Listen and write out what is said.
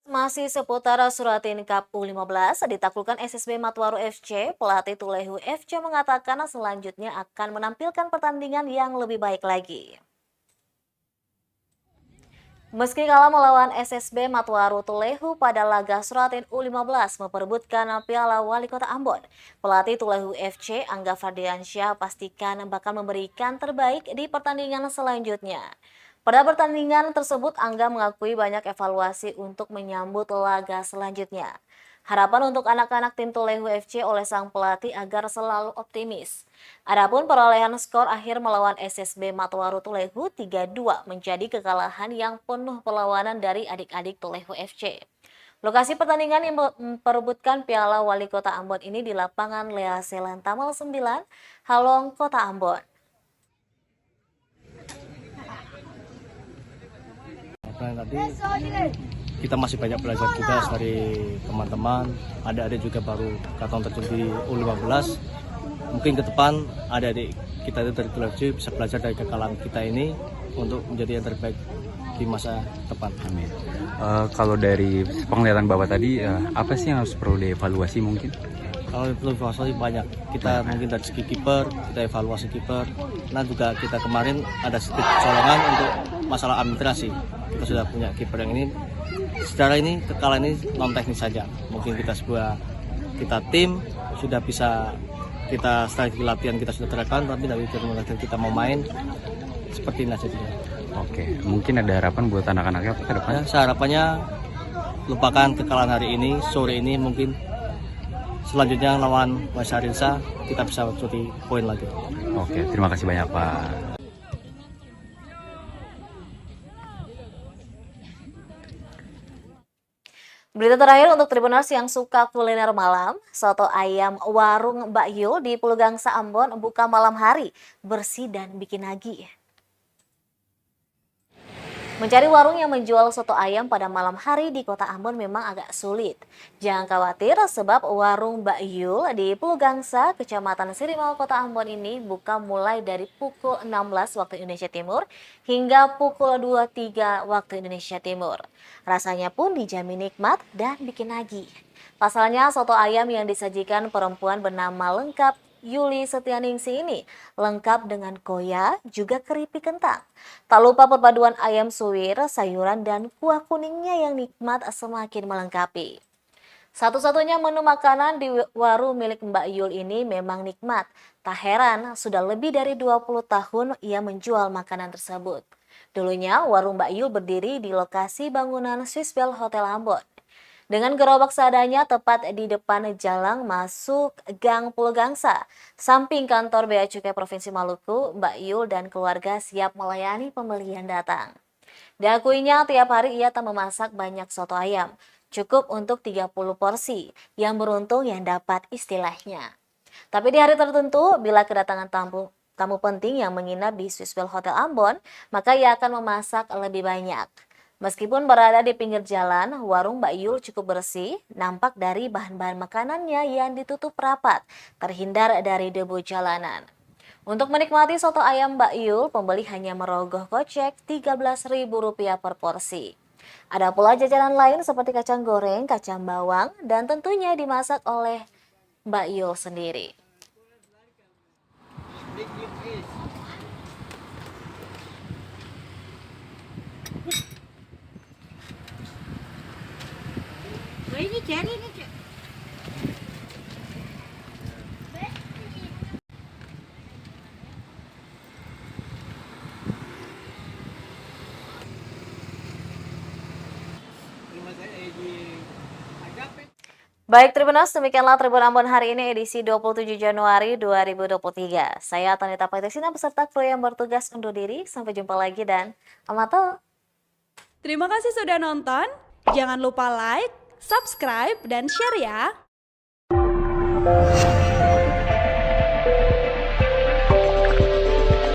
Masih seputar Suratin Cup U15 ditaklukkan SSB Matwaru FC, pelatih Tulehu FC mengatakan selanjutnya akan menampilkan pertandingan yang lebih baik lagi. Meski kalah melawan SSB Matwaru Tulehu pada laga Suratin U15 memperebutkan Piala Wali Kota Ambon, pelatih Tulehu FC Angga Fardiansyah pastikan bakal memberikan terbaik di pertandingan selanjutnya. Pada pertandingan tersebut, Angga mengakui banyak evaluasi untuk menyambut laga selanjutnya. Harapan untuk anak-anak tim Tulehu FC oleh sang pelatih agar selalu optimis. Adapun perolehan skor akhir melawan SSB Matwaru Tulehu 3-2 menjadi kekalahan yang penuh perlawanan dari adik-adik Tulehu FC. Lokasi pertandingan yang memperebutkan Piala Wali Kota Ambon ini di lapangan Lea Selan Tamal 9, Halong, Kota Ambon. Nanti kita masih banyak belajar juga dari teman-teman, adik-adik juga baru datang terjun di U15. Mungkin ke depan adik-adik kita itu dari Tulehu bisa belajar dari kekalahan kita ini untuk menjadi yang terbaik di masa depan. Amin. Kalau dari penglihatan Bapak tadi, apa sih yang harus perlu dievaluasi mungkin? Kalau evaluasi banyak, kita mungkin dari segi kiper, kita evaluasi kiper. Nah juga kita kemarin ada sedikit kecolongan untuk masalah administrasi. Kita sudah punya kiper yang ini. Secara ini kekalahan ini non teknis saja. Mungkin kita tim sudah bisa kita strategi latihan kita sudah terapkan, tapi dari latihan kita mau main seperti ini saja. Oke, mungkin ada harapan buat anak-anaknya ke depan? Ya, harapannya lupakan kekalahan hari ini, sore ini mungkin selanjutnya lawan Wasarinsa kita bisa mencuri poin lagi. Oke, terima kasih banyak Pak. Berita terakhir untuk Tribuners yang suka kuliner malam, soto ayam warung Mbak Yul di Pulau Gangsa Ambon buka malam hari, bersih dan bikin nagih. Mencari warung yang menjual soto ayam pada malam hari di Kota Ambon memang agak sulit. Jangan khawatir sebab warung Mbak Yul di Pulau Gangsa, Kecamatan Sirimau, Kota Ambon ini buka mulai dari pukul 16 waktu Indonesia Timur hingga pukul 23 waktu Indonesia Timur. Rasanya pun dijamin nikmat dan bikin nagih. Pasalnya soto ayam yang disajikan perempuan bernama lengkap Yuli Setianingsih ini lengkap dengan koya, juga keripik kentang. Tak lupa perpaduan ayam suwir, sayuran, dan kuah kuningnya yang nikmat semakin melengkapi. Satu-satunya menu makanan di warung milik Mbak Yul ini memang nikmat. Tak heran, sudah lebih dari 20 tahun ia menjual makanan tersebut. Dulunya, warung Mbak Yul berdiri di lokasi bangunan Swiss Bell Hotel Ambon. Dengan gerobak seadanya tepat di depan jalan masuk Gang Pulau Gangsa, samping kantor Bea Cukai Provinsi Maluku, Mbak Yul dan keluarga siap melayani pembeli yang datang. Diakuinya tiap hari ia tak memasak banyak soto ayam, cukup untuk 30 porsi, yang beruntung yang dapat istilahnya. Tapi di hari tertentu, bila kedatangan tamu penting yang menginap di Swiss Bell Hotel Ambon, maka ia akan memasak lebih banyak. Meskipun berada di pinggir jalan, warung Mbak Yul cukup bersih, nampak dari bahan-bahan makanannya yang ditutup rapat, terhindar dari debu jalanan. Untuk menikmati soto ayam Mbak Yul, pembeli hanya merogoh kocek Rp13.000 per porsi. Ada pula jajanan lain seperti kacang goreng, kacang bawang, dan tentunya dimasak oleh Mbak Yul sendiri. Ini cari ini cek. Baik Tribuners, demikianlah Tribun Ambon hari ini edisi 27 Januari 2023. Saya Tanita Patisina beserta kru yang bertugas undur diri. Sampai jumpa lagi dan amato. Terima kasih sudah nonton. Jangan lupa like, subscribe, dan share ya.